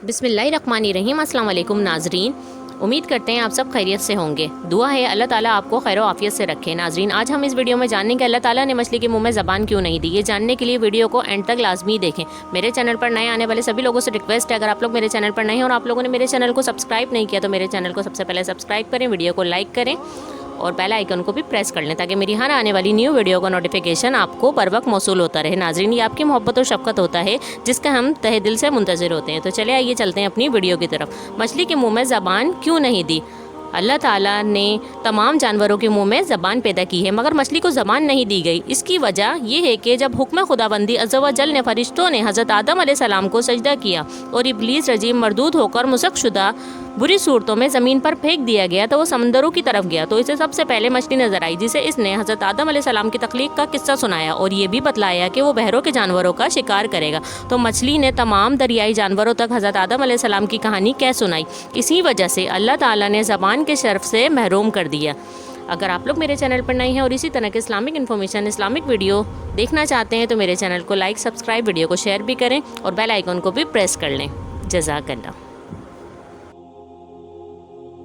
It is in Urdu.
بسم اللہ الرحمن الرحیم۔ السلام علیکم ناظرین، امید کرتے ہیں آپ سب خیریت سے ہوں گے۔ دعا ہے اللہ تعالیٰ آپ کو خیر و عافیت سے رکھے۔ ناظرین، آج ہم اس ویڈیو میں جانیں کہ اللہ تعالیٰ نے مچھلی کے منہ میں زبان کیوں نہیں دی۔ یہ جاننے کے لیے ویڈیو کو اینڈ تک لازمی دیکھیں۔ میرے چینل پر نئے آنے والے سبھی لوگوں سے ریکویسٹ ہے، اگر آپ لوگ میرے چینل پر نئے ہیں اور آپ لوگوں نے میرے چینل کو سبسکرائب نہیں کیا تو میرے چینل کو سب سے پہلے سبسکرائب کریں، ویڈیو کو لائک کریں اور بیل آئیکن کو بھی پریس کر لیں تاکہ میری ہر آنے والی نیو ویڈیو کا نوٹیفیکیشن آپ کو بر وقت موصول ہوتا رہے۔ ناظرین، یہ آپ کی محبت و شفقت ہوتا ہے جس کا ہم تہہ دل سے منتظر ہوتے ہیں۔ تو چلے آئیے چلتے ہیں اپنی ویڈیو کی طرف۔ مچھلی کے منہ میں زبان کیوں نہیں دی؟ اللہ تعالیٰ نے تمام جانوروں کے منہ میں زبان پیدا کی ہے مگر مچھلی کو زبان نہیں دی گئی۔ اس کی وجہ یہ ہے کہ جب حکم خداوندی عز و جل نے فرشتوں نے حضرت آدم علیہ السلام کو سجدہ کیا اور ابلیس رجیم مردود ہو کر مسخ شدہ بری صورتوں میں زمین پر پھینک دیا گیا تو وہ سمندروں کی طرف گیا تو اسے سب سے پہلے مچھلی نظر آئی، جسے اس نے حضرت آدم علیہ السلام کی تخلیق کا قصہ سنایا اور یہ بھی بتلایا کہ وہ بحروں کے جانوروں کا شکار کرے گا۔ تو مچھلی نے تمام دریائی جانوروں تک حضرت آدم علیہ السلام کی کہانی کہہ سنائی۔ اسی وجہ سے اللہ تعالیٰ نے زبان کے شرف سے محروم کر دیا۔ اگر آپ لوگ میرے چینل پر نئے ہیں اور اسی طرح کے اسلامک انفارمیشن، اسلامک ویڈیو دیکھنا چاہتے ہیں تو میرے چینل کو لائک، سبسکرائب، ویڈیو کو شیئر بھی کریں اور بیل آئیکن کو بھی پریس کر لیں۔ جزاک اللہ۔